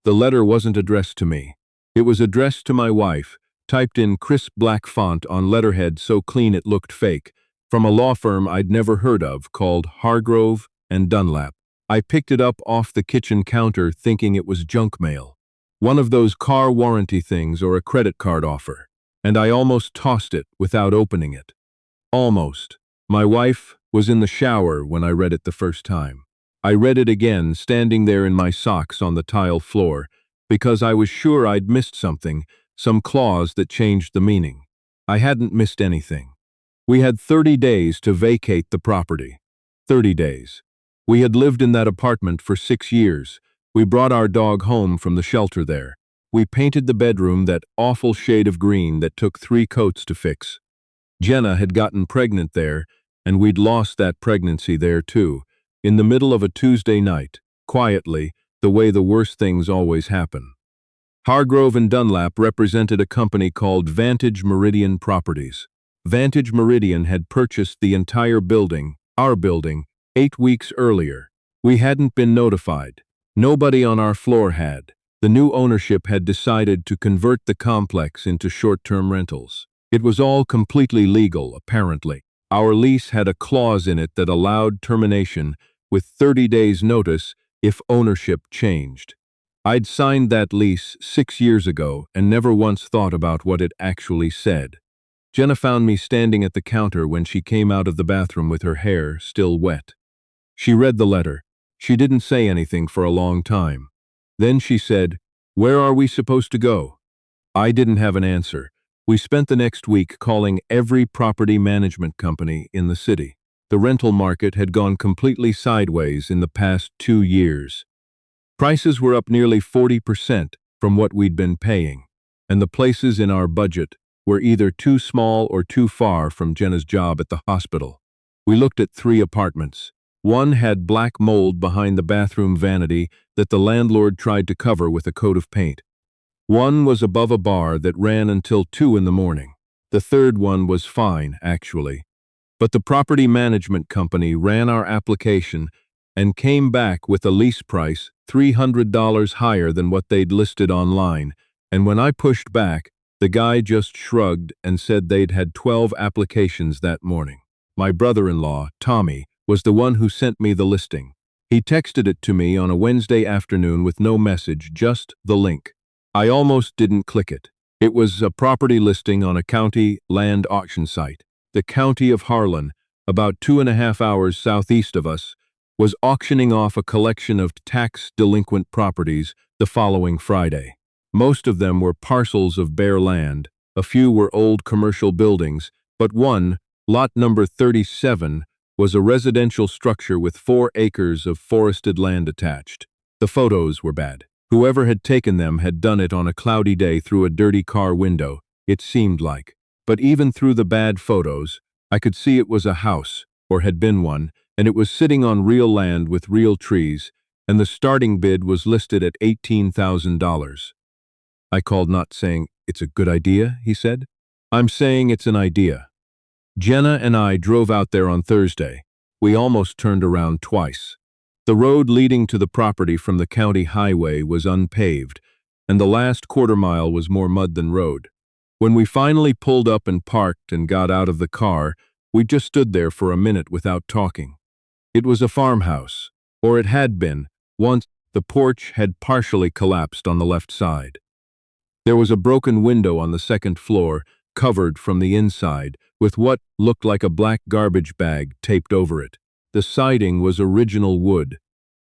The letter wasn't addressed to me. It was addressed to my wife, typed in crisp black font on letterhead so clean it looked fake, from a law firm I'd never heard of called Hargrove and Dunlap. I picked it up off the kitchen counter thinking it was junk mail. One of those car warranty things or a credit card offer. And I almost tossed it without opening it. Almost. My wife was in the shower when I read it the first time. I read it again, standing there in my socks on the tile floor, because I was sure I'd missed something, some clause that changed the meaning. I hadn't missed anything. We had 30 days to vacate the property. 30 days. We had lived in that apartment for 6 years. We brought our dog home from the shelter there. We painted the bedroom that awful shade of green that took 3 coats to fix. Jenna had gotten pregnant there, and we'd lost that pregnancy there too, in the middle of a Tuesday night, quietly, the way the worst things always happen. Hargrove and Dunlap represented a company called Vantage Meridian Properties. Vantage Meridian had purchased the entire building, our building, 8 weeks earlier. We hadn't been notified. Nobody on our floor had. The new ownership had decided to convert the complex into short-term rentals. It was all completely legal, apparently. Our lease had a clause in it that allowed termination with 30 days' notice if ownership changed. I'd signed that lease 6 years ago and never once thought about what it actually said. Jenna found me standing at the counter when she came out of the bathroom with her hair still wet. She read the letter. She didn't say anything for a long time. Then she said, "Where are we supposed to go?" I didn't have an answer. We spent the next week calling every property management company in the city. The rental market had gone completely sideways in the past 2 years. Prices were up nearly 40% from what we'd been paying, and the places in our budget were either too small or too far from Jenna's job at the hospital. We looked at 3 apartments. One had black mold behind the bathroom vanity that the landlord tried to cover with a coat of paint. One was above a bar that ran until 2 in the morning. The third one was fine, actually. But the property management company ran our application and came back with a lease price $300 higher than what they'd listed online, and when I pushed back, the guy just shrugged and said they'd had 12 applications that morning. My brother-in-law, Tommy, was the one who sent me the listing. He texted it to me on a Wednesday afternoon with no message, just the link. I almost didn't click it. It was a property listing on a county land auction site. The county of Harlan, about 2.5 hours southeast of us, was auctioning off a collection of tax-delinquent properties the following Friday. Most of them were parcels of bare land, a few were old commercial buildings, but one, lot number 37, was a residential structure with 4 acres of forested land attached. The photos were bad. Whoever had taken them had done it on a cloudy day through a dirty car window, it seemed like. But even through the bad photos, I could see it was a house, or had been one, and it was sitting on real land with real trees, and the starting bid was listed at $18,000. I called, not saying, "It's a good idea," he said. "I'm saying it's an idea." Jenna and I drove out there on Thursday. We almost turned around twice. The road leading to the property from the county highway was unpaved, and the last quarter mile was more mud than road. When we finally pulled up and parked and got out of the car, we just stood there for a minute without talking. It was a farmhouse, or it had been. Once, the porch had partially collapsed on the left side. There was a broken window on the second floor, covered from the inside, with what looked like a black garbage bag taped over it. The siding was original wood,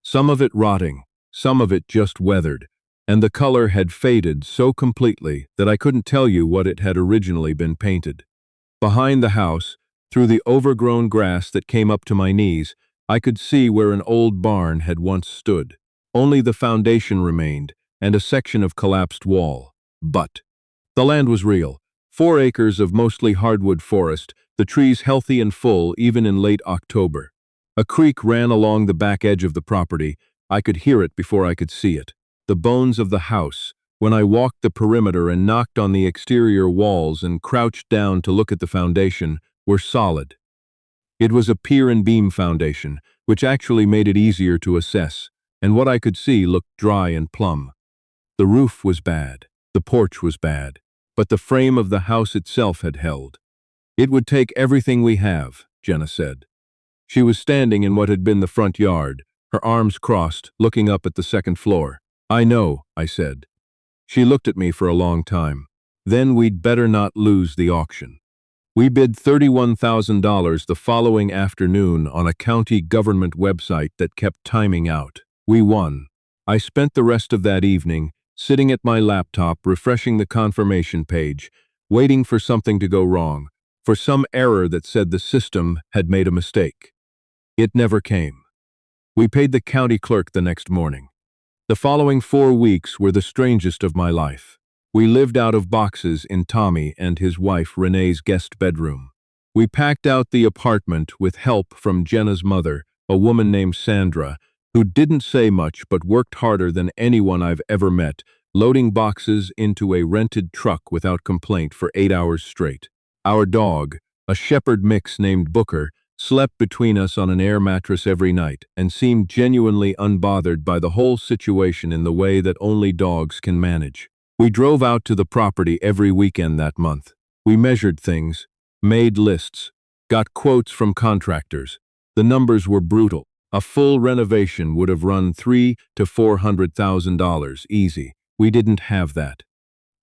some of it rotting, some of it just weathered, and the color had faded so completely that I couldn't tell you what it had originally been painted. Behind the house, through the overgrown grass that came up to my knees, I could see where an old barn had once stood. Only the foundation remained, and a section of collapsed wall. But the land was real. 4 acres of mostly hardwood forest, the trees healthy and full even in late October. A creek ran along the back edge of the property. I could hear it before I could see it. The bones of the house, when I walked the perimeter and knocked on the exterior walls and crouched down to look at the foundation, were solid. It was a pier and beam foundation, which actually made it easier to assess, and what I could see looked dry and plumb. The roof was bad. The porch was bad. But the frame of the house itself had held. It would take everything we have, Jenna said. She was standing in what had been the front yard, her arms crossed, looking up at the second floor. I know, I said. She looked at me for a long time. Then we'd better not lose the auction. We bid $31,000 the following afternoon on a county government website that kept timing out. We won. I spent the rest of that evening sitting at my laptop refreshing the confirmation page, waiting for something to go wrong, for some error that said the system had made a mistake. It never came. We paid the county clerk the next morning. The following 4 weeks were the strangest of my life. We lived out of boxes in Tommy and his wife Renee's guest bedroom. We packed out the apartment with help from Jenna's mother, a woman named Sandra, who didn't say much but worked harder than anyone I've ever met, loading boxes into a rented truck without complaint for 8 hours straight. Our dog, a shepherd mix named Booker, slept between us on an air mattress every night and seemed genuinely unbothered by the whole situation in the way that only dogs can manage. We drove out to the property every weekend that month. We measured things, made lists, got quotes from contractors. The numbers were brutal. A full renovation would have run $300,000 to $400,000 easy. We didn't have that.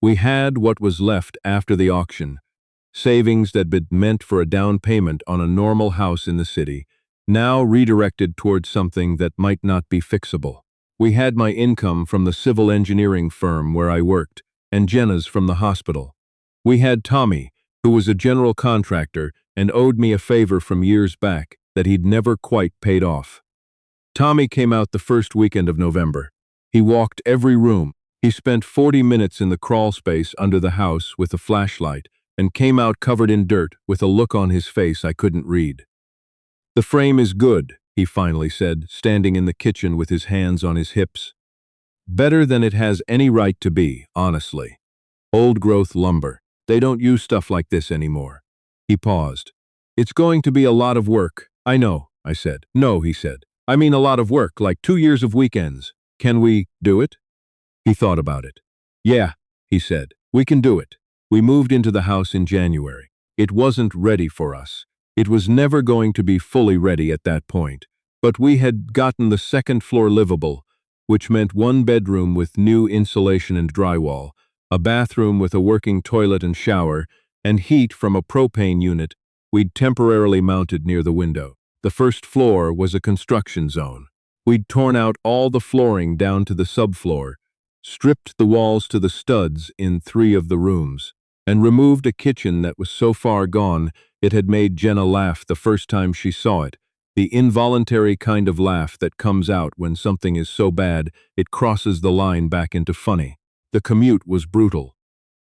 We had what was left after the auction, savings that had been meant for a down payment on a normal house in the city, now redirected towards something that might not be fixable. We had my income from the civil engineering firm where I worked, and Jenna's from the hospital. We had Tommy, who was a general contractor and owed me a favor from years back that he'd never quite paid off. Tommy came out the first weekend of November. He walked every room. He spent 40 minutes in the crawl space under the house with a flashlight and came out covered in dirt with a look on his face I couldn't read. "The frame is good," he finally said, standing in the kitchen with his hands on his hips. "Better than it has any right to be, honestly. Old-growth lumber. They don't use stuff like this anymore." He paused. "It's going to be a lot of work." "I know," I said. "No," he said. "I mean a lot of work, like 2 years of weekends. Can we do it?" He thought about it. "Yeah," he said. "We can do it." We moved into the house in January. It wasn't ready for us. It was never going to be fully ready at that point. But we had gotten the second floor livable, which meant 1 bedroom with new insulation and drywall, a bathroom with a working toilet and shower, and heat from a propane unit we'd temporarily mounted near the window. The first floor was a construction zone. We'd torn out all the flooring down to the subfloor, stripped the walls to the studs in 3 of the rooms, and removed a kitchen that was so far gone it had made Jenna laugh the first time she saw it, the involuntary kind of laugh that comes out when something is so bad it crosses the line back into funny. The commute was brutal.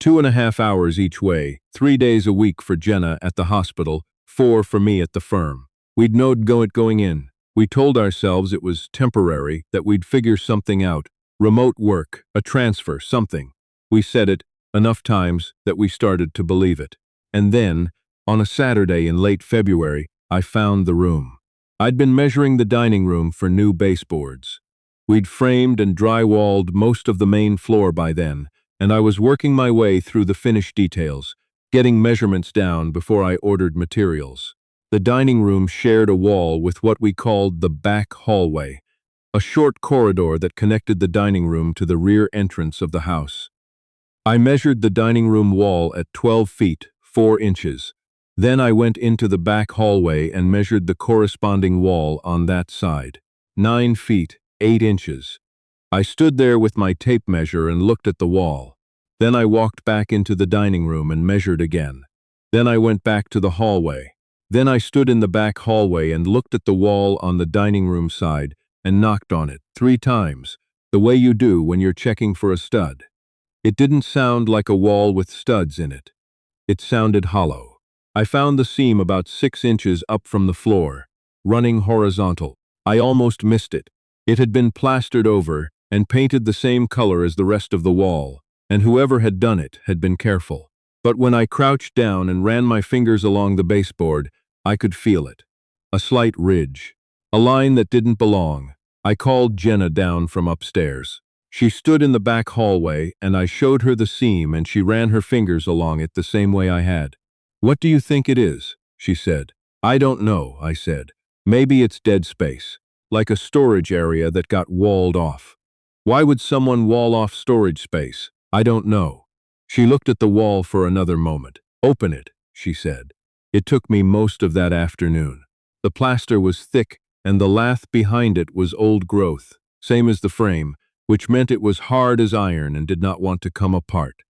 2.5 hours each way, 3 days a week for Jenna at the hospital, 4 for me at the firm. We'd known going in. We told ourselves it was temporary, that we'd figure something out. Remote work, a transfer, something. We said it enough times that we started to believe it. And then, on a Saturday in late February, I found the room. I'd been measuring the dining room for new baseboards. We'd framed and drywalled most of the main floor by then, and I was working my way through the finished details, getting measurements down before I ordered materials. The dining room shared a wall with what we called the back hallway, a short corridor that connected the dining room to the rear entrance of the house. I measured the dining room wall at 12 feet, 4 inches. Then I went into the back hallway and measured the corresponding wall on that side, 9 feet, 8 inches. I stood there with my tape measure and looked at the wall. Then I walked back into the dining room and measured again. Then I went back to the hallway. Then I stood in the back hallway and looked at the wall on the dining room side and knocked on it 3 times, the way you do when you're checking for a stud. It didn't sound like a wall with studs in it. It sounded hollow. I found the seam about 6 inches up from the floor, running horizontal. I almost missed it. It had been plastered over and painted the same color as the rest of the wall, and whoever had done it had been careful. But when I crouched down and ran my fingers along the baseboard, I could feel it. A slight ridge. A line that didn't belong. I called Jenna down from upstairs. She stood in the back hallway, and I showed her the seam, and she ran her fingers along it the same way I had. "What do you think it is?" she said. "I don't know," I said. "Maybe it's dead space, like a storage area that got walled off." "Why would someone wall off storage space?" "I don't know." She looked at the wall for another moment. "Open it," she said. It took me most of that afternoon. The plaster was thick, and the lath behind it was old growth, same as the frame, which meant it was hard as iron and did not want to come apart.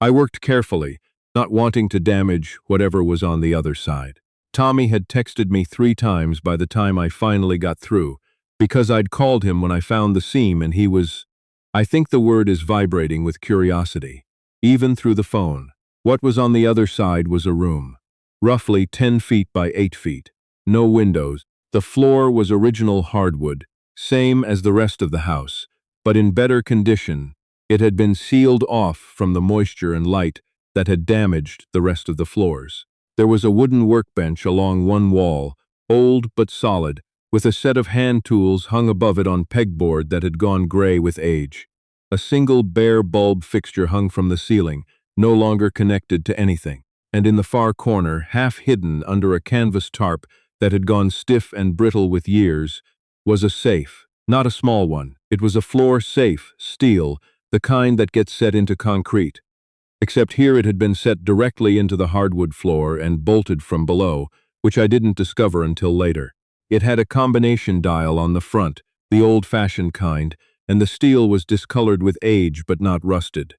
I worked carefully, not wanting to damage whatever was on the other side. Tommy had texted me 3 times by the time I finally got through, because I'd called him when I found the seam and he was, I think the word is vibrating with curiosity, even through the phone. What was on the other side was a room, roughly 10 feet by 8 feet. No windows. The floor was original hardwood, same as the rest of the house, but in better condition. It had been sealed off from the moisture and light that had damaged the rest of the floors. There was a wooden workbench along one wall, old but solid, with a set of hand tools hung above it on pegboard that had gone gray with age. A single bare bulb fixture hung from the ceiling, no longer connected to anything, and in the far corner, half hidden under a canvas tarp that had gone stiff and brittle with years, was a safe. Not a small one. It was a floor safe, steel, the kind that gets set into concrete. Except here it had been set directly into the hardwood floor and bolted from below, which I didn't discover until later. It had a combination dial on the front, the old-fashioned kind, and the steel was discolored with age but not rusted.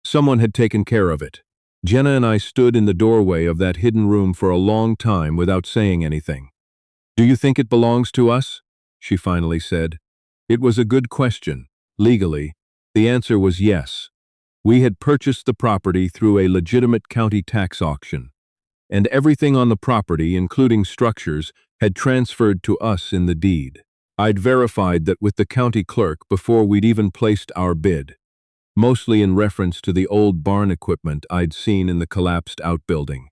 Someone had taken care of it. Jenna and I stood in the doorway of that hidden room for a long time without saying anything. "Do you think it belongs to us?" she finally said. It was a good question. Legally, the answer was yes. We had purchased the property through a legitimate county tax auction, and everything on the property, including structures, had transferred to us in the deed. I'd verified that with the county clerk before we'd even placed our bid, mostly in reference to the old barn equipment I'd seen in the collapsed outbuilding.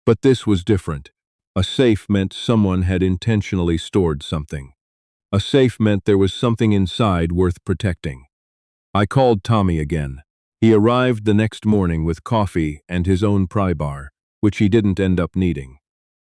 But this was different. A safe meant someone had intentionally stored something. A safe meant there was something inside worth protecting. I called Tommy again. He arrived the next morning with coffee and his own pry bar, which he didn't end up needing.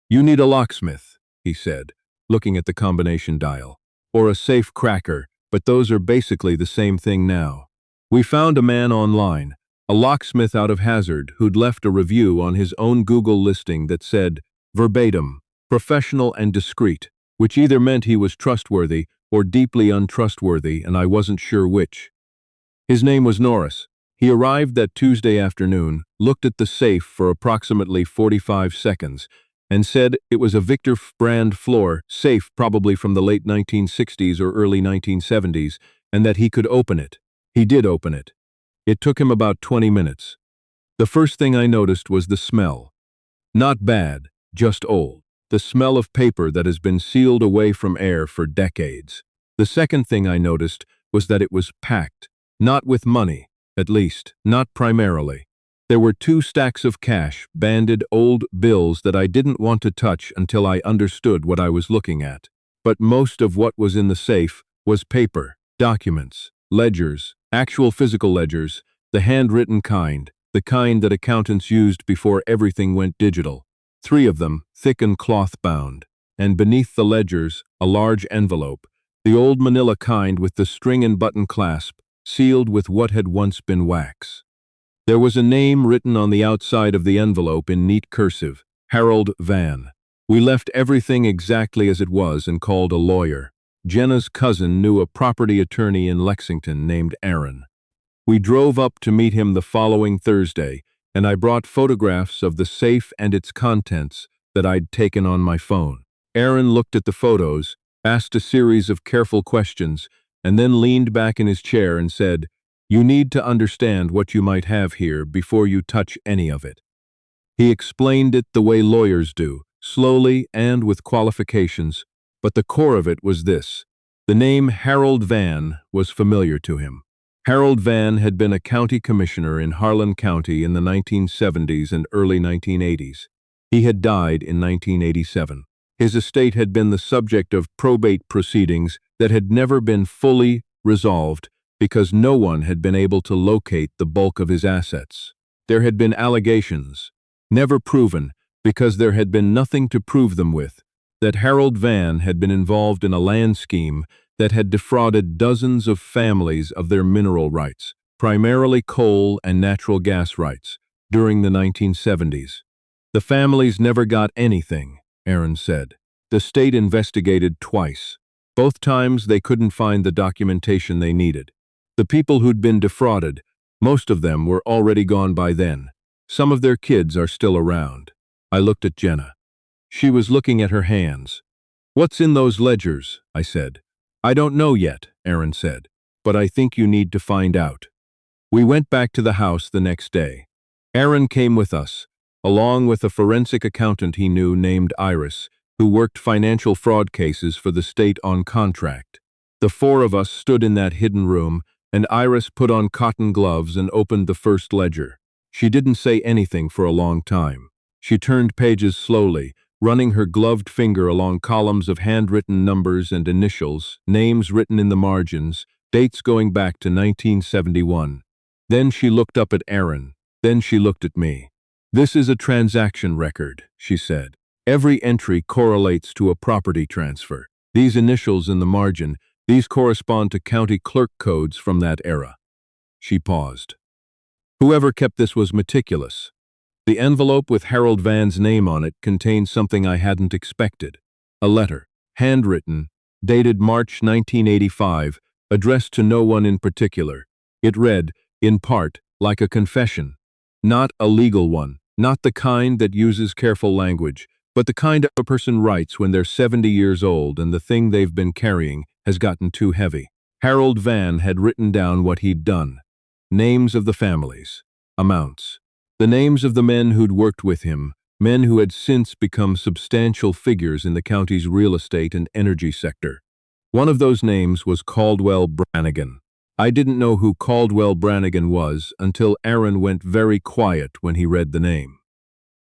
"You need a locksmith," he said, looking at the combination dial. "Or a safe cracker, but those are basically the same thing now. We found a man online, a locksmith out of Hazard, who'd left a review on his own Google listing that said, verbatim, professional and discreet, which either meant he was trustworthy or deeply untrustworthy, and I wasn't sure which. His name was Norris. He arrived that Tuesday afternoon, looked at the safe for approximately 45 seconds, and said it was a Victor brand floor safe, probably from the late 1960s or early 1970s, and that he could open it. He did open it. It took him about 20 minutes. The first thing I noticed was the smell. Not bad, just old. The smell of paper that has been sealed away from air for decades. The second thing I noticed was that it was packed, not with money. At least, not primarily. There were 2 stacks of cash, banded old bills that I didn't want to touch until I understood what I was looking at. But most of what was in the safe was paper, documents, ledgers, actual physical ledgers, the handwritten kind, the kind that accountants used before everything went digital. 3 of them, thick and cloth-bound. And beneath the ledgers, a large envelope, the old manila kind with the string and button clasp, sealed with what had once been wax. There was a name written on the outside of the envelope in neat cursive, Harold Van. We left everything exactly as it was and called a lawyer. Jenna's cousin knew a property attorney in Lexington named Aaron. We drove up to meet him the following Thursday, and I brought photographs of the safe and its contents that I'd taken on my phone. Aaron looked at the photos, asked a series of careful questions, and then leaned back in his chair and said, "You need to understand what you might have here before you touch any of it." He explained it the way lawyers do, slowly and with qualifications, but the core of it was this. The name Harold Van was familiar to him. Harold Van had been a county commissioner in Harlan County in the 1970s and early 1980s. He had died in 1987. His estate had been the subject of probate proceedings that had never been fully resolved, because no one had been able to locate the bulk of his assets. There had been allegations, never proven because there had been nothing to prove them with, that Harold Van had been involved in a land scheme that had defrauded dozens of families of their mineral rights, primarily coal and natural gas rights, during the 1970s. The families never got anything, Aaron said. The state investigated twice. Both times they couldn't find the documentation they needed. The people who'd been defrauded, most of them were already gone by then. Some of their kids are still around. I looked at Jenna. She was looking at her hands. "What's in those ledgers?" I said. "I don't know yet," Aaron said, "but I think you need to find out." We went back to the house the next day. Aaron came with us, along with a forensic accountant he knew named Iris, who worked financial fraud cases for the state on contract. The four of us stood in that hidden room, and Iris put on cotton gloves and opened the first ledger. She didn't say anything for a long time. She turned pages slowly, running her gloved finger along columns of handwritten numbers and initials, names written in the margins, dates going back to 1971. Then she looked up at Aaron. Then she looked at me. "This is a transaction record," she said. "Every entry correlates to a property transfer. These initials in the margin, these correspond to county clerk codes from that era." She paused. "Whoever kept this was meticulous." The envelope with Harold Van's name on it contained something I hadn't expected. A letter, handwritten, dated March 1985, addressed to no one in particular. It read, in part, like a confession. Not a legal one, not the kind that uses careful language, but the kind a person writes when they're 70 years old and the thing they've been carrying has gotten too heavy. Harold Van had written down what he'd done. Names of the families. Amounts. The names of the men who'd worked with him, men who had since become substantial figures in the county's real estate and energy sector. One of those names was Caldwell Brannigan. I didn't know who Caldwell Brannigan was until Aaron went very quiet when he read the name.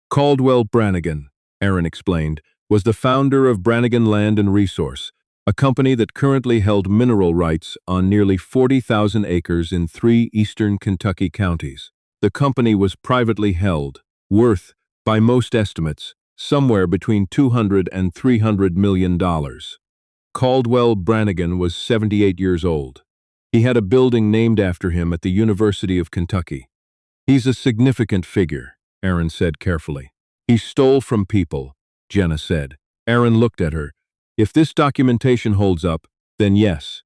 Caldwell Brannigan, Aaron explained, was the founder of Brannigan Land and Resource, a company that currently held mineral rights on nearly 40,000 acres in 3 eastern Kentucky counties. The company was privately held, worth, by most estimates, somewhere between $200 and $300 million. Caldwell Brannigan was 78 years old. He had a building named after him at the University of Kentucky. "He's a significant figure," Aaron said carefully. "He stole from people," Jenna said. Aaron looked at her. "If this documentation holds up, then yes.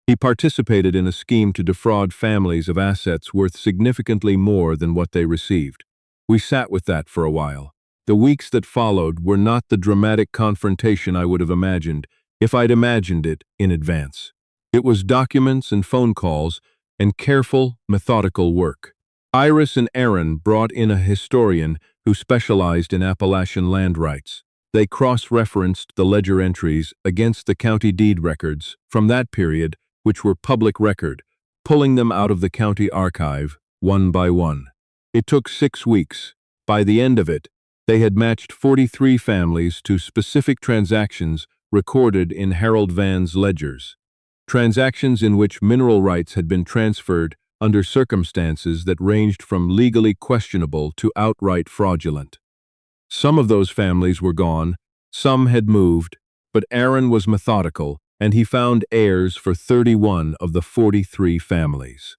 He participated in a scheme to defraud families of assets worth significantly more than what they received." We sat with that for a while. The weeks that followed were not the dramatic confrontation I would have imagined, if I'd imagined it in advance. It was documents and phone calls and careful, methodical work. Iris and Aaron brought in a historian who specialized in Appalachian land rights. They cross-referenced the ledger entries against the county deed records from that period, which were public record, pulling them out of the county archive, one by one. It took 6 weeks. By the end of it, they had matched 43 families to specific transactions recorded in Harold Van's ledgers. Transactions in which mineral rights had been transferred under circumstances that ranged from legally questionable to outright fraudulent. Some of those families were gone, some had moved, but Aaron was methodical, and he found heirs for 31 of the 43 families.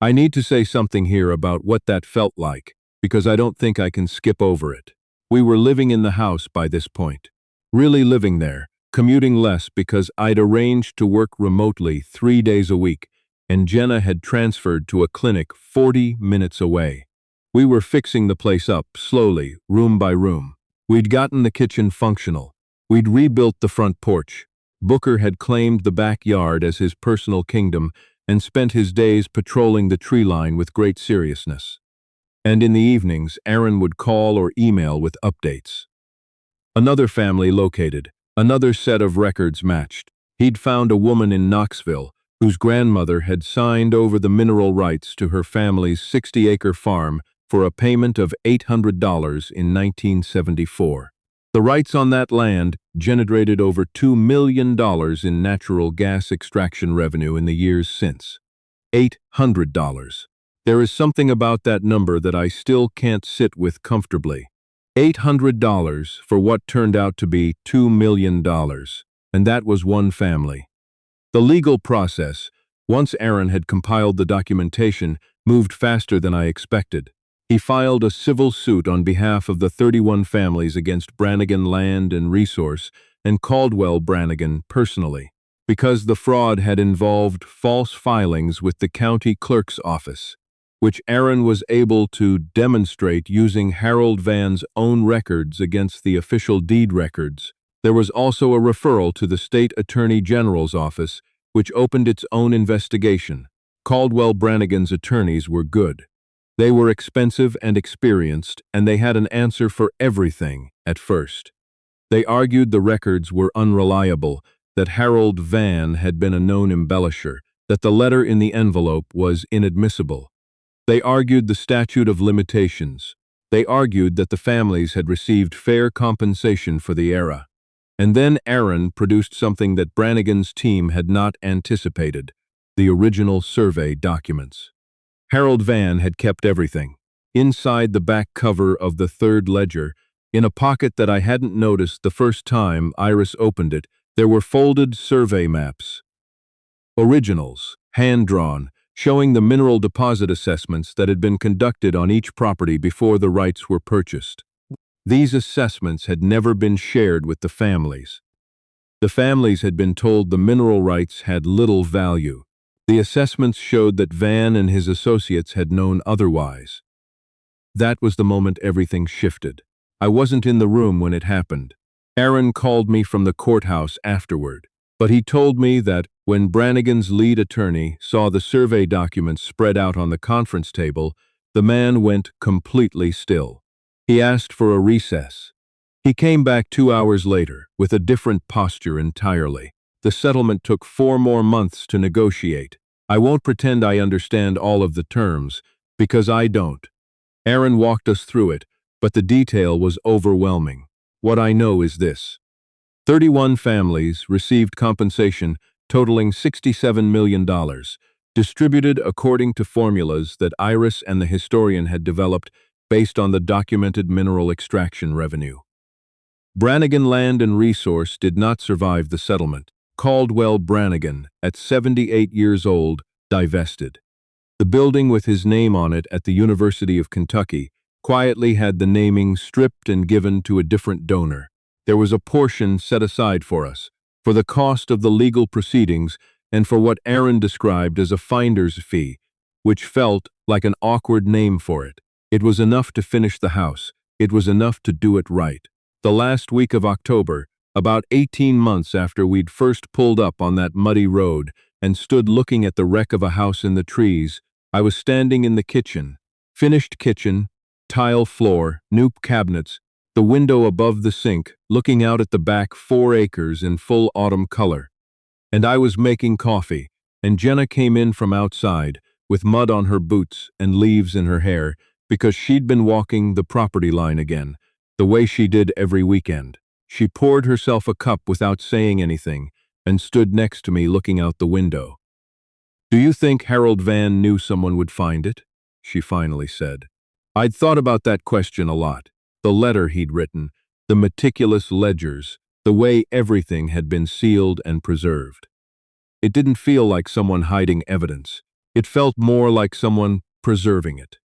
I need to say something here about what that felt like, because I don't think I can skip over it. We were living in the house by this point. Really living there, commuting less because I'd arranged to work remotely 3 days a week, and Jenna had transferred to a clinic 40 minutes away. We were fixing the place up, slowly, room by room. We'd gotten the kitchen functional. We'd rebuilt the front porch. Booker had claimed the backyard as his personal kingdom and spent his days patrolling the tree line with great seriousness. And in the evenings, Aaron would call or email with updates. Another family located. Another set of records matched. He'd found a woman in Knoxville whose grandmother had signed over the mineral rights to her family's 60-acre farm for a payment of $800 in 1974. The rights on that land generated over $2 million in natural gas extraction revenue in the years since. $800. There is something about that number that I still can't sit with comfortably. $800 for what turned out to be $2 million. And that was one family. The legal process, once Aaron had compiled the documentation, moved faster than I expected. He filed a civil suit on behalf of the 31 families against Brannigan Land and Resource and Caldwell Brannigan personally, because the fraud had involved false filings with the county clerk's office, which Aaron was able to demonstrate using Harold Van's own records against the official deed records. There was also a referral to the state attorney general's office, which opened its own investigation. Caldwell Brannigan's attorneys were good. They were expensive and experienced, and they had an answer for everything at first. They argued the records were unreliable, that Harold Van had been a known embellisher, that the letter in the envelope was inadmissible. They argued the statute of limitations. They argued that the families had received fair compensation for the era. And then Aaron produced something that Brannigan's team had not anticipated: the original survey documents. Harold Van had kept everything. Inside the back cover of the third ledger, in a pocket that I hadn't noticed the first time Iris opened it, there were folded survey maps. Originals, hand-drawn, showing the mineral deposit assessments that had been conducted on each property before the rights were purchased. These assessments had never been shared with the families. The families had been told the mineral rights had little value. The assessments showed that Van and his associates had known otherwise. That was the moment everything shifted. I wasn't in the room when it happened. Aaron called me from the courthouse afterward, but he told me that when Brannigan's lead attorney saw the survey documents spread out on the conference table, the man went completely still. He asked for a recess. He came back 2 hours later with a different posture entirely. The settlement took 4 more months to negotiate. I won't pretend I understand all of the terms, because I don't. Aaron walked us through it, but the detail was overwhelming. What I know is this: 31 families received compensation totaling $67 million, distributed according to formulas that Iris and the historian had developed based on the documented mineral extraction revenue. Brannigan Land and Resource did not survive the settlement. Caldwell Brannigan, at 78 years old, divested. The building with his name on it at the University of Kentucky quietly had the naming stripped and given to a different donor. There was a portion set aside for us, for the cost of the legal proceedings and for what Aaron described as a finder's fee, which felt like an awkward name for it. It was enough to finish the house. It was enough to do it right. The last week of October, about 18 months after we'd first pulled up on that muddy road and stood looking at the wreck of a house in the trees, I was standing in the kitchen. Finished kitchen, tile floor, new cabinets, the window above the sink, looking out at the back 4 acres in full autumn color. And I was making coffee, and Jenna came in from outside, with mud on her boots and leaves in her hair, because she'd been walking the property line again, the way she did every weekend. She poured herself a cup without saying anything, and stood next to me looking out the window. "Do you think Harold Van knew someone would find it?" she finally said. I'd thought about that question a lot. The letter he'd written, the meticulous ledgers, the way everything had been sealed and preserved. It didn't feel like someone hiding evidence. It felt more like someone preserving it,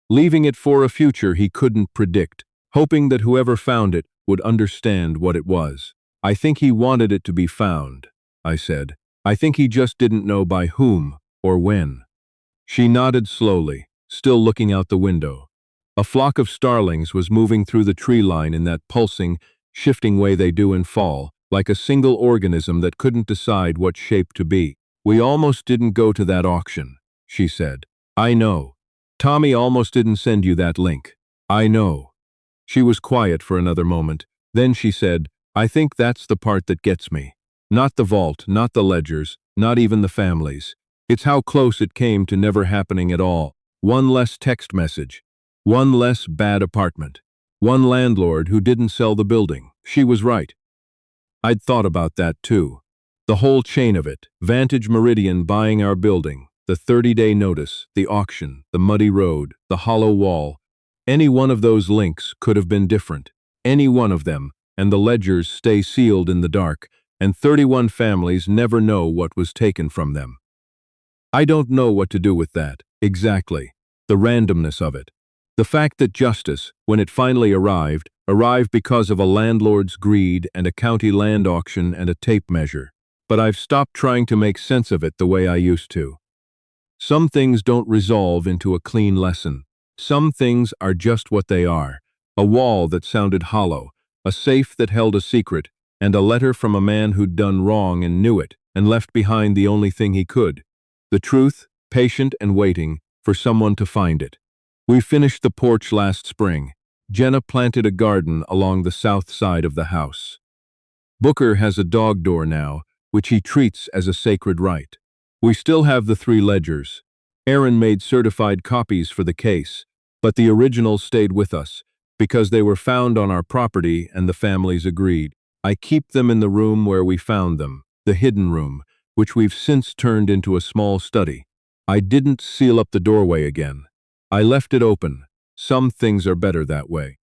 leaving it for a future he couldn't predict, hoping that whoever found it would understand what it was. "I think he wanted it to be found," I said. "I think he just didn't know by whom or when." She nodded slowly, still looking out the window. A flock of starlings was moving through the tree line in that pulsing, shifting way they do in fall, like a single organism that couldn't decide what shape to be. "We almost didn't go to that auction," she said. "I know. Tommy almost didn't send you that link." "I know." She was quiet for another moment. Then she said, "I think that's the part that gets me. Not the vault, not the ledgers, not even the families. It's how close it came to never happening at all. One less text message. One less bad apartment. One landlord who didn't sell the building. She was right. I'd thought about that too. The whole chain of it. Vantage Meridian buying our building. The 30-day notice, the auction, the muddy road, the hollow wall. Any one of those links could have been different. Any one of them, and the ledgers stay sealed in the dark, and 31 families never know what was taken from them. I don't know what to do with that, exactly. The randomness of it. The fact that justice, when it finally arrived because of a landlord's greed and a county land auction and a tape measure. But I've stopped trying to make sense of it the way I used to. Some things don't resolve into a clean lesson. Some things are just what they are. A wall that sounded hollow, a safe that held a secret, and a letter from a man who'd done wrong and knew it, and left behind the only thing he could. The truth, patient and waiting for someone to find it. We finished the porch last spring. Jenna planted a garden along the south side of the house. Booker has a dog door now, which he treats as a sacred right. We still have the 3 ledgers. Aaron made certified copies for the case, but the originals stayed with us because they were found on our property and the families agreed. I keep them in the room where we found them, the hidden room, which we've since turned into a small study. I didn't seal up the doorway again. I left it open. Some things are better that way.